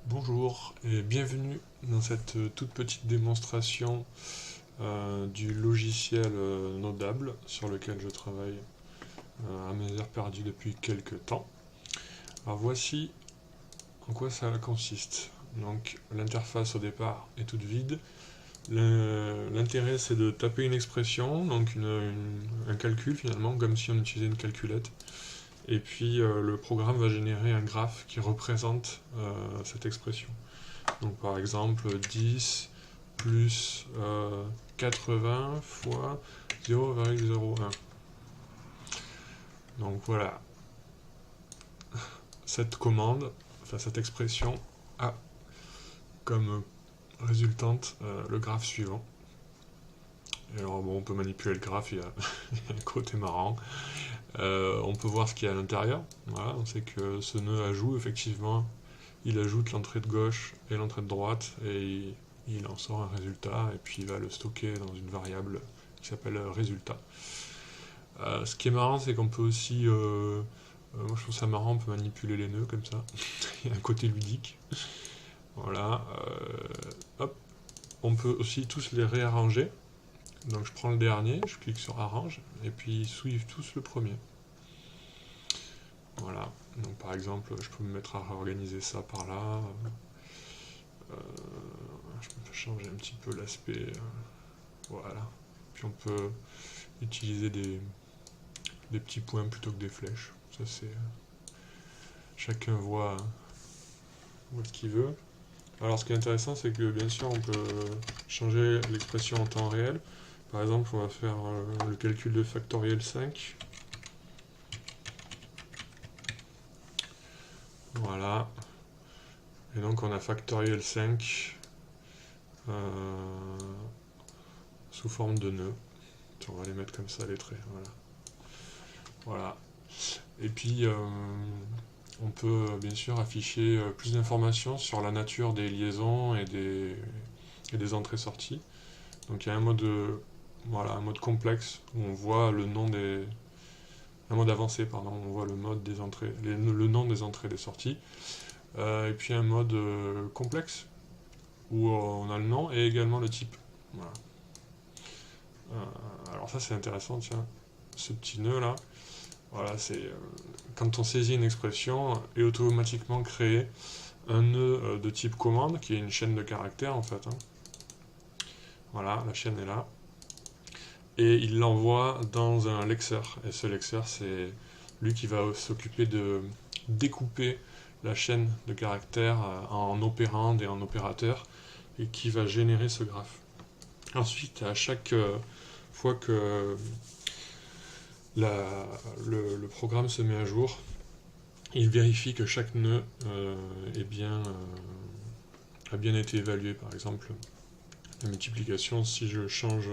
Bonjour et bienvenue dans cette toute petite démonstration du logiciel Nodable sur lequel je travaille à mes heures perdues depuis quelques temps. Alors voici en quoi ça consiste. Donc l'interface au départ est toute vide. L'intérêt c'est de taper une expression, donc un calcul finalement, comme si on utilisait une calculette. Et puis le programme va générer un graphe qui représente cette expression. Donc par exemple 10 plus 80 fois 0,01. Donc voilà, cette commande, enfin cette expression a comme résultante le graphe suivant. Et alors bon, on peut manipuler le graphe, il y a un côté marrant. On peut voir ce qu'il y a à l'intérieur. Voilà, on sait que ce nœud ajout, effectivement, il ajoute l'entrée de gauche et l'entrée de droite, et il en sort un résultat, et puis il va le stocker dans une variable qui s'appelle résultat. Ce qui est marrant, c'est qu'on peut aussi, moi je trouve ça marrant, on peut manipuler les nœuds comme ça. Il y a un côté ludique. Voilà. Hop. On peut aussi tous les réarranger. Donc je prends le dernier, je clique sur arrange, et puis ils suivent tous le premier. Voilà. Donc par exemple, je peux me mettre à réorganiser ça par là. Je peux changer un petit peu l'aspect. Voilà. Puis on peut utiliser des petits points plutôt que des flèches. Ça c'est. Chacun voit ce qu'il veut. Alors ce qui est intéressant, c'est que bien sûr on peut changer l'expression en temps réel. Par exemple, on va faire le calcul de factoriel 5. Voilà. Et donc on a factoriel 5 sous forme de nœud. On va les mettre comme ça, les traits. Voilà. Et puis on peut bien sûr afficher plus d'informations sur la nature des liaisons et des entrées-sorties. Donc il y a un mode complexe où on voit le nom des. Un mode avancé, pardon, on voit le mode des entrées, le nom des entrées et des sorties. Et puis un mode complexe où on a le nom et également le type. Voilà. Alors ça c'est intéressant, tiens, ce petit nœud là. Voilà, c'est quand on saisit une expression est automatiquement créé un nœud de type commande qui est une chaîne de caractères en fait. Voilà, la chaîne est là. Et il l'envoie dans un lexeur. Et ce lexeur, c'est lui qui va s'occuper de découper la chaîne de caractères en opérandes et en opérateurs et qui va générer ce graphe. Ensuite, à chaque fois que le programme se met à jour, il vérifie que chaque nœud a bien été évalué. Par exemple, la multiplication, si je change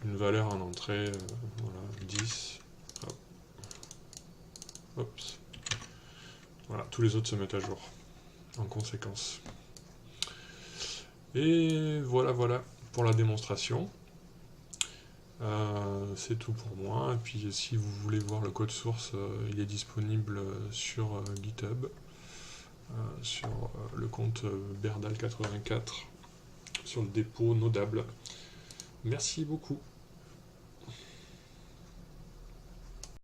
une valeur en entrée, voilà, 10, hop, voilà, tous les autres se mettent à jour en conséquence. Et voilà pour la démonstration. C'est tout pour moi. Et puis si vous voulez voir le code source, il est disponible sur GitHub, sur le compte Berdal84, sur le dépôt Nodable. Merci beaucoup.